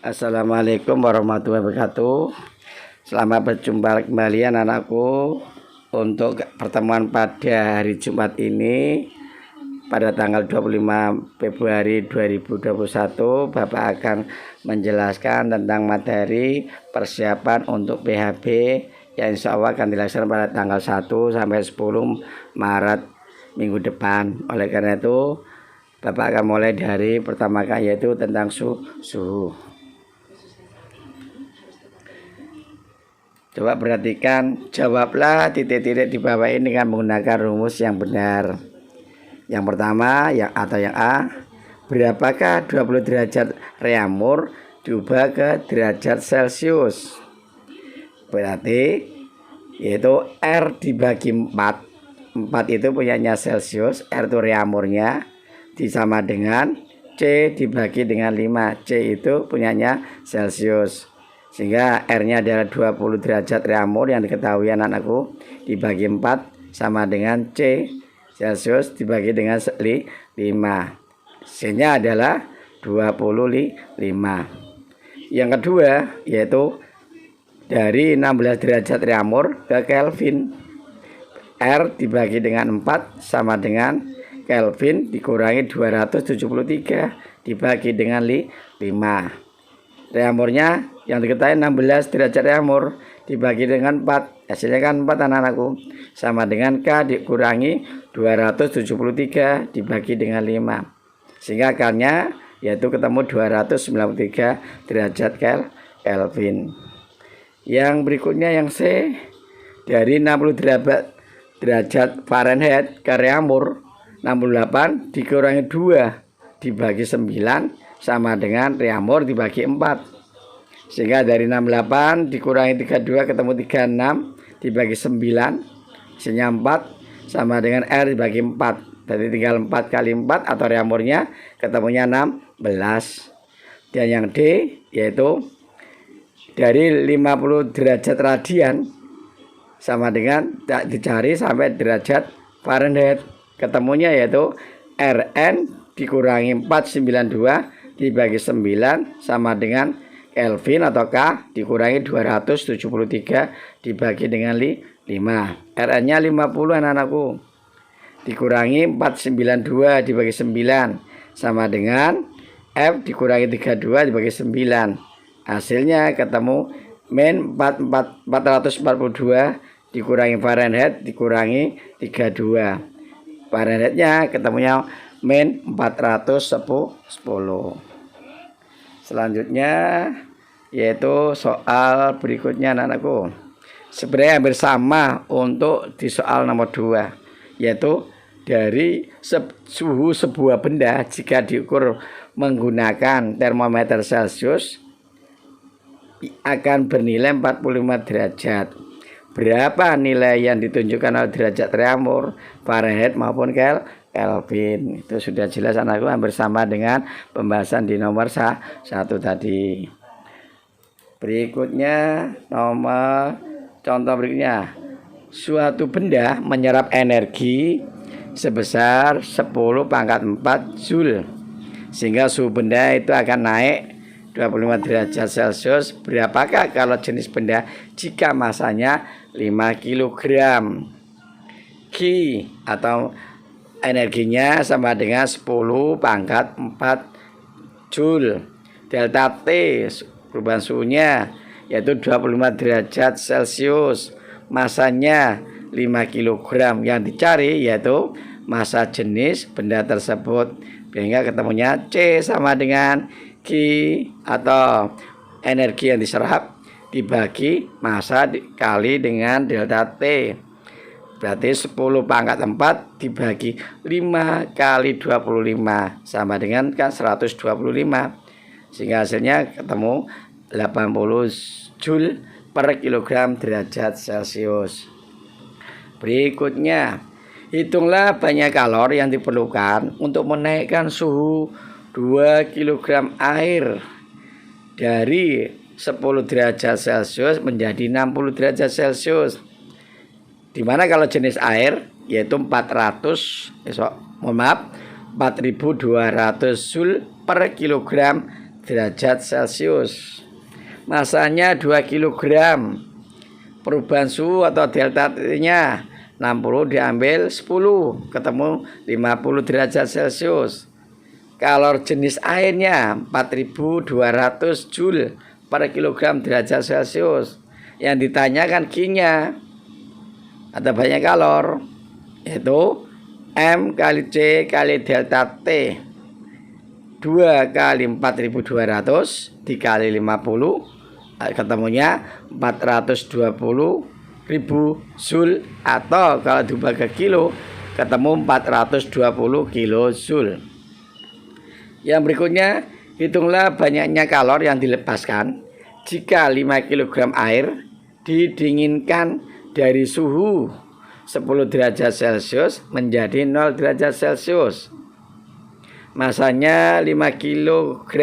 Assalamualaikum warahmatullahi wabarakatuh. Selamat berjumpa kembali anak-anakku. Untuk pertemuan pada hari Jumat ini, pada tanggal 25 Februari 2021, Bapak akan menjelaskan tentang materi persiapan untuk PHB yang insya Allah akan dilaksanakan pada tanggal 1 sampai 10 Maret minggu depan. Oleh karena itu, Bapak akan mulai dari pertama kali, yaitu tentang suhu. Coba perhatikan, jawablah titik-titik di bawah ini dengan menggunakan rumus yang benar. Yang pertama, yang A, berapakah 20 derajat reaumur diubah ke derajat Celcius? Berarti yaitu R dibagi 4 itu punyanya Celcius, R itu reaumurnya, disama dengan C dibagi dengan 5, C itu punyanya Celcius. Sehingga R-nya adalah 20 derajat reaumur yang diketahui anak-anakku, dibagi 4 sama dengan C Celcius dibagi dengan 5. C-nya adalah 25. Yang kedua yaitu dari 16 derajat reaumur ke Kelvin. R dibagi dengan 4 sama dengan Kelvin dikurangi 273 dibagi dengan 5. Reaumurnya yang diketahui 16 derajat reaumur dibagi dengan 4, hasilnya kan 4 anak-anakku, sama dengan K dikurangi 273 dibagi dengan 5, sehingga akarnya yaitu ketemu 293 derajat Kelvin. Yang berikutnya yang C, dari 60 derajat Fahrenheit ke reaumur 68 dikurangi 2 dibagi 9 sama dengan reaumur dibagi 4, sehingga dari 68 dikurangi 32 ketemu 36 dibagi 9, hasilnya 4 sama dengan R dibagi 4. Jadi tinggal 4 kali 4 atau reaumurnya ketemunya 16. Dan yang D yaitu dari 50 derajat radian sama dengan dicari sampai derajat Fahrenheit, ketemunya yaitu Rn dikurangi 492 dibagi 9 sama dengan Kelvin atau K dikurangi 273 dibagi dengan 5. Rn-nya 50 anak-anakku, dikurangi 492 dibagi 9 sama dengan F dikurangi 32 dibagi 9. Hasilnya ketemu min 442 dikurangi Fahrenheit dikurangi 32. Fahrenheitnya ketemunya min 410. Selanjutnya yaitu soal berikutnya anak-anakku. Sebenarnya hampir sama untuk di soal nomor 2, yaitu dari suhu sebuah benda jika diukur menggunakan termometer Celcius akan bernilai 45 derajat. Berapa nilai yang ditunjukkan oleh derajat reaumur, Fahrenheit maupun Kelvin? Itu sudah jelas anakku, hampir sama dengan pembahasan di nomor 1 tadi. Berikutnya contoh berikutnya, suatu benda menyerap energi sebesar 10⁴ Joule, sehingga suhu benda itu akan naik 25 derajat Celcius. Berapakah kalau jenis benda jika masanya 5 kg? Q atau energinya sama dengan 10⁴ Joule. Delta T perubahan suhunya yaitu 25 derajat Celcius. Masanya 5 kg. Yang dicari yaitu massa jenis benda tersebut, sehingga ketemunya C sama dengan Q atau energi yang diserap dibagi massa dikali dengan delta T. Berarti 10⁴ dibagi 5 kali 25 sama dengan 125, sehingga hasilnya ketemu 80 Joule per kilogram derajat Celcius. Berikutnya, hitunglah banyak kalori yang diperlukan untuk menaikkan suhu 2 kg air dari 10 derajat Celcius menjadi 60 derajat Celcius. Dimana kalau jenis air yaitu 4200 Joule per kilogram derajat Celcius. Masanya 2 kg. Perubahan suhu atau delta T-nya 60 diambil 10, ketemu 50 derajat Celcius. Kalor jenis airnya 4200 Joule per kilogram derajat Celcius. Yang ditanyakan Q-nya atau banyak kalor, yaitu M kali C kali delta T. 2 kali 4200 dikali 50, ketemunya 420.000 Joule, atau kalau diubah ke kilo ketemu 420 kilojoule. Yang berikutnya, hitunglah banyaknya kalor yang dilepaskan jika 5 kg air didinginkan dari suhu 10 derajat Celcius menjadi 0 derajat Celcius. Masanya 5 kg.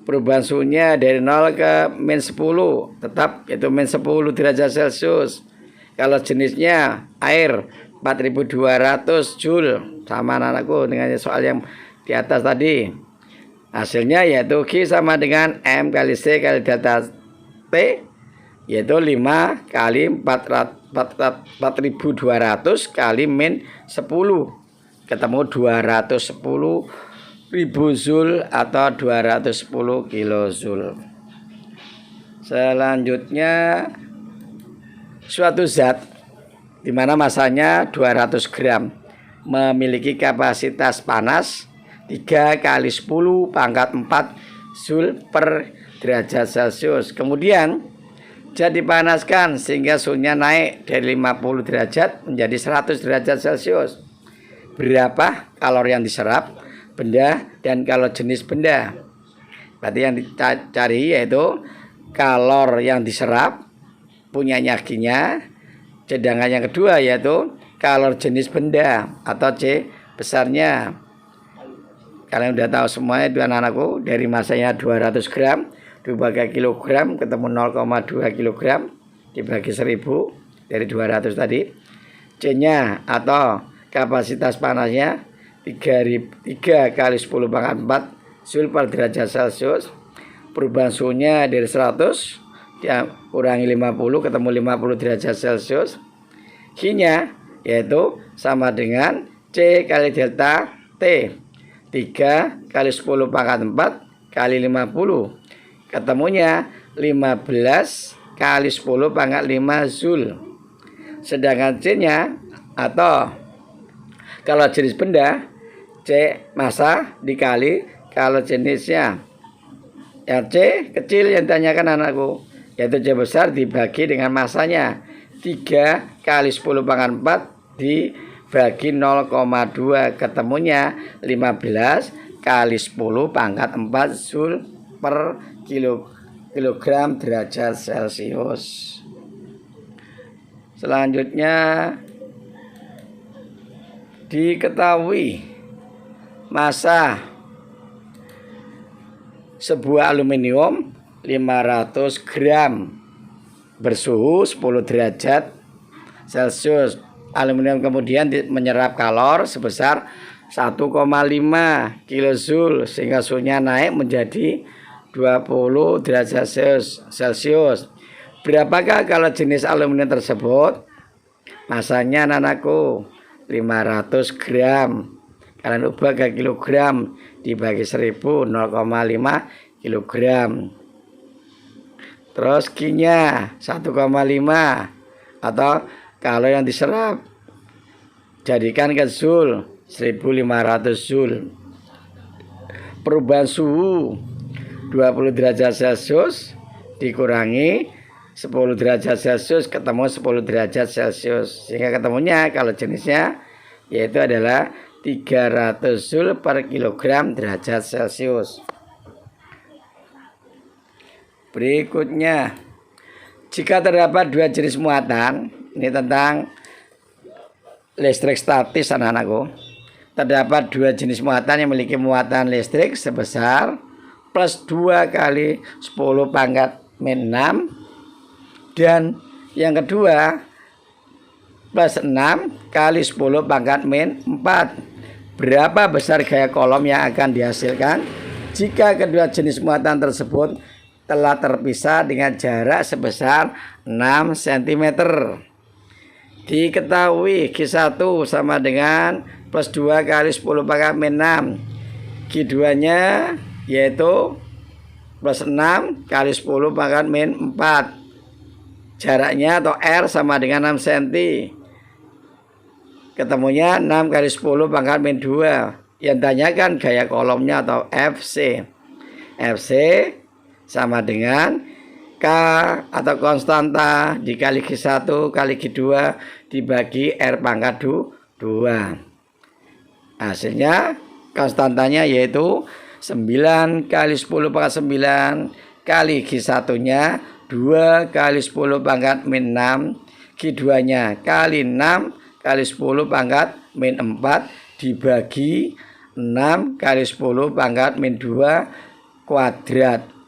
Perubahan suhunya dari 0 ke -10, tetap yaitu -10 derajat Celcius. Kalau jenisnya air 4200 Joule, sama anakku dengan soal yang di atas tadi. Hasilnya yaitu Q sama dengan M kali C kali delta T, yaitu 5 kali 4200 kali -10, ketemu 210.000 Joule atau 210 kilojoule. Selanjutnya, suatu zat di mana masanya 200 gram memiliki kapasitas panas 3 kali 10 pangkat 4 Joule per derajat Celcius. Kemudian zat dipanaskan sehingga suhunya naik dari 50 derajat menjadi 100 derajat Celcius. Berapa kalori yang diserap benda dan kalau jenis benda? Berarti yang dicari yaitu kalor yang diserap punyanya Q-nya, sedangkan yang kedua yaitu kalor jenis benda atau C besarnya. Kalian udah tahu semuanya itu anak-anakku, dari masanya 200 gram dibagi kilogram ketemu 0,2 kg dibagi 1000 dari 200 tadi. C-nya atau kapasitas panasnya 3 kali 10 pangkat 4 Joule per derajat Celcius. Perubahan suhunya dari 100 kurangi 50 ketemu 50 derajat Celcius. Q-nya yaitu sama dengan C kali delta T, 3 kali 10 pangkat 4 kali 50, ketemunya 15 kali 10 pangkat 5 Joule. Sedangkan C-nya atau kalau jenis benda, C massa dikali kalau jenisnya. Ya, C kecil yang ditanyakan anakku, yaitu C besar dibagi dengan masanya 3 kali 10 pangkat 4 dibagi 0,2, ketemunya 15 kali 10 pangkat 4 Joule per kilogram derajat Celcius. Selanjutnya, diketahui massa sebuah aluminium 500 gram bersuhu 10 derajat Celcius. Aluminium kemudian menyerap kalor sebesar 1,5 kilojoule sehingga suhunya naik menjadi 20 derajat Celcius. Berapakah kalau jenis aluminium tersebut? Masanya anakku 500 gram. Kalian ubah ke kilogram dibagi 1000, 0,5 kilogram. Terus Q-nya 1,5 atau kalau yang diserap jadikan ke Joule 1500 Joule. Perubahan suhu 20 derajat Celcius dikurangi 10 derajat Celcius ketemu 10 derajat Celcius, sehingga ketemunya kalau jenisnya yaitu adalah 300 Joule per kilogram derajat Celcius. Berikutnya, jika terdapat dua jenis muatan, ini tentang listrik statis anak-anakku. Terdapat dua jenis muatan yang memiliki muatan listrik sebesar plus 2 kali 10 pangkat min 6, dan yang kedua plus 6 kali 10 pangkat min 4. Berapa besar gaya kolom yang akan dihasilkan jika kedua jenis muatan tersebut telah terpisah dengan jarak sebesar 6 cm. Diketahui Q1 sama dengan plus 2 kali 10 pangkat min 6. Q2 nya yaitu plus 6 kali 10 pangkat min 4. Jaraknya atau R sama dengan 6 cm. Ketemunya 6 kali 10 pangkat min 2. Yang tanyakan gaya kolomnya atau FC. FC sama dengan K atau konstanta dikali Q1 kali Q2 dibagi R pangkat 2. Hasilnya konstantanya yaitu 9 kali 10 pangkat 9 kali Q1 nya 2 kali 10 pangkat min 6, Q2 nya kali 6 kali 10 pangkat min 4 dibagi 6 kali 10 pangkat min 2 kuadrat.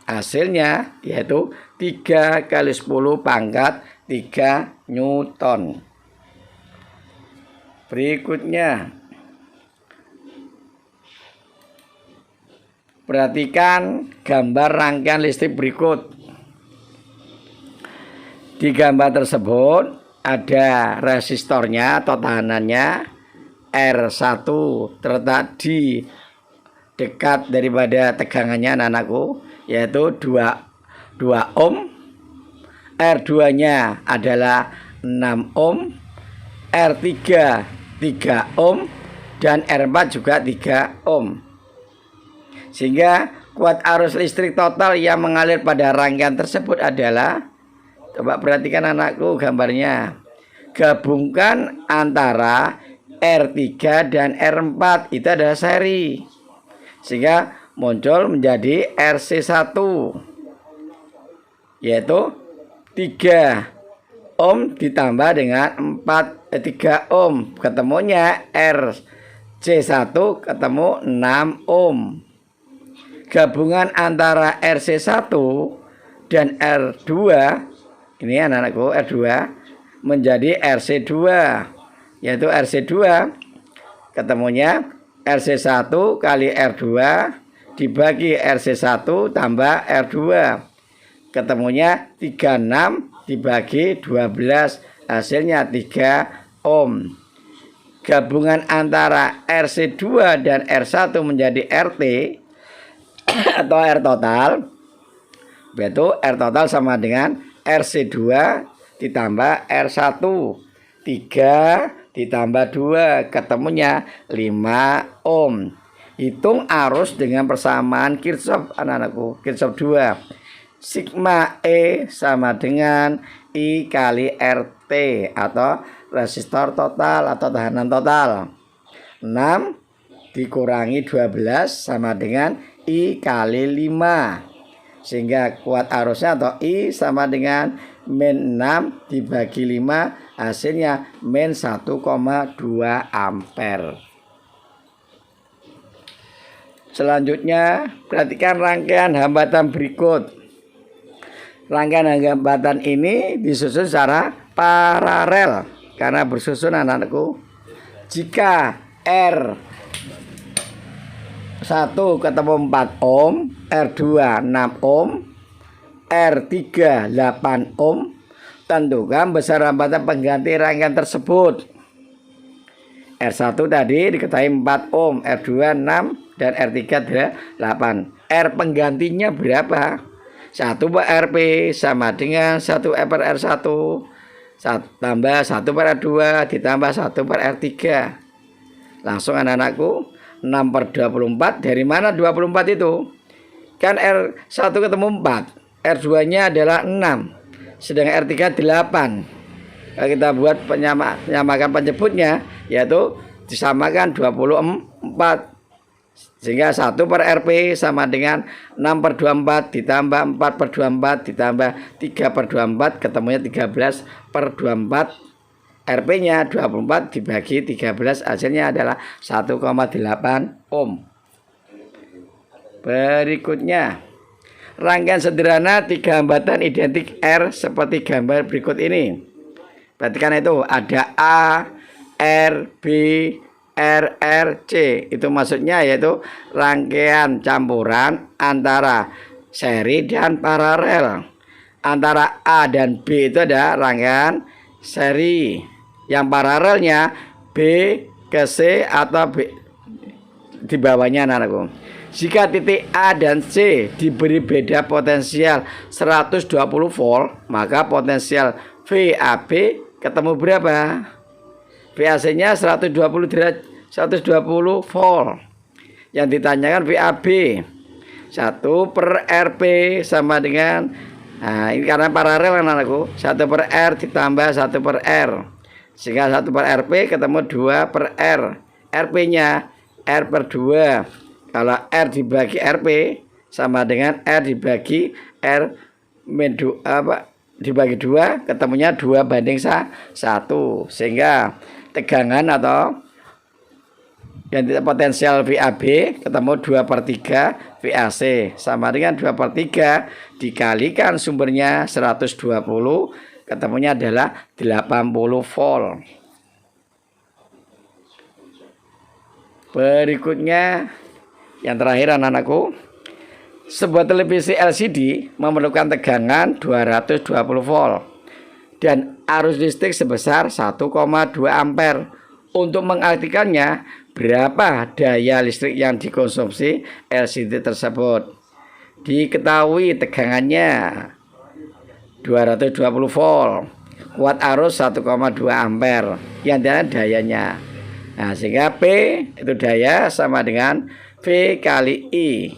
Hasilnya yaitu 3 kali 10 pangkat 3 Newton. Berikutnya, perhatikan gambar rangkaian listrik berikut. Di gambar tersebut ada resistornya atau tahanannya R1 terletak di dekat daripada tegangannya anak-anakku, yaitu 2 ohm. R2 nya adalah 6 ohm, R3 3 ohm, dan R4 juga 3 ohm. Sehingga kuat arus listrik total yang mengalir pada rangkaian tersebut adalah, coba perhatikan anakku gambarnya, gabungkan antara R3 dan R4 itu adalah seri, sehingga muncul menjadi RC1 yaitu 3 ohm ditambah dengan 3 ohm, ketemunya RC1 ketemu 6 ohm. Gabungan antara RC1 dan R2, ini anak-anakku R2 menjadi RC2, yaitu RC2 ketemunya RC1 kali R2 dibagi RC1 tambah R2, ketemunya 36 dibagi 12, hasilnya 3 ohm. Gabungan antara RC2 dan R1 menjadi RT atau R total, yaitu R total sama dengan RC2 ditambah R1, 3 ditambah 2, ketemunya 5 ohm. Hitung arus dengan persamaan Kirchhoff anak-anakku, Kirchhoff 2. Sigma E sama dengan I kali RT atau resistor total atau tahanan total. 6 dikurangi 12 sama dengan I kali 5. Sehingga kuat arusnya atau I sama dengan min 6 dibagi 5, hasilnya min 1,2 ampere. Selanjutnya, perhatikan rangkaian hambatan berikut. Rangkaian hambatan ini disusun secara paralel karena bersusun anak-anakku. Jika R1 ketemu 4 ohm, R2 6 ohm, R3 8 ohm, tentukan besar hambatan pengganti rangkaian tersebut. R1 tadi diketahui 4 ohm, R2 6, dan R3 8. R penggantinya berapa? 1 per RP sama dengan 1 per R1 tambah 1 per R2 ditambah 1 per R3. Langsung anak-anakku, 6 per 24. Dari mana 24 itu? Kan R1 ketemu 4, R2 nya adalah 6, sedangkan R3 8. Kalau kita buat penyamakan penyebutnya, yaitu disamakan 24, sehingga 1 per RP sama dengan 6 per 24 ditambah 4 per 24 ditambah 3 per 24, ketemunya 13 per 24. RP nya 24 dibagi 13, hasilnya adalah 1,8 ohm. Berikutnya, rangkaian sederhana 3 hambatan identik R seperti gambar berikut ini. Perhatikan itu, ada A, R, B, RRC. Itu maksudnya yaitu rangkaian campuran antara seri dan paralel. Antara A dan B itu ada rangkaian seri. Yang paralelnya B ke C atau B di bawahnya anakku. Jika titik A dan C diberi beda potensial 120 volt, maka potensial VAB ketemu berapa? VAC-nya 120 volt. Yang ditanyakan VAB 1 per RP sama dengan, nah ini karena paralel anakku, 1 per R ditambah 1 per R, sehingga 1 per RP ketemu 2 per R. RP-nya R per 2. Kalau R dibagi RP sama dengan R dibagi R dibagi 2, ketemunya 2:1. Sehingga tegangan atau yang potensial VAB ketemu 2/3 VAC sama dengan 2/3 dikalikan sumbernya 120, ketemunya adalah 80 volt. Berikutnya yang terakhir anak-anakku, sebuah televisi LCD memerlukan tegangan 220 volt dan arus listrik sebesar 1,2 ampere. Untuk mengaktifkannya, berapa daya listrik yang dikonsumsi LCD tersebut? Diketahui tegangannya 220 volt, kuat arus 1,2 ampere, yang dayanya. Nah, sehingga P itu daya sama dengan V kali I.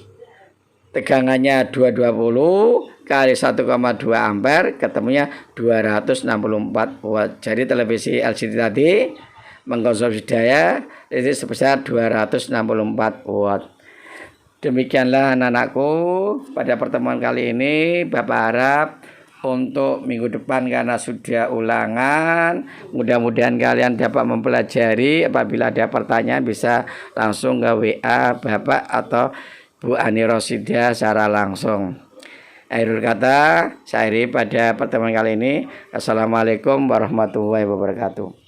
Tegangannya 220 kali 1,2 ampere, ketemunya 264 watt. Jadi televisi LCD tadi mengkonsumsi daya listrik sebesar 264 watt. Demikianlah anak-anakku pada pertemuan kali ini. Bapak harap untuk minggu depan, karena sudah ulangan, mudah-mudahan kalian dapat mempelajari. Apabila ada pertanyaan bisa langsung ke WA Bapak atau Bu Ani Rosidah secara langsung. Akhirul kata, saya akhiri pada pertemuan kali ini. Assalamualaikum warahmatullahi wabarakatuh.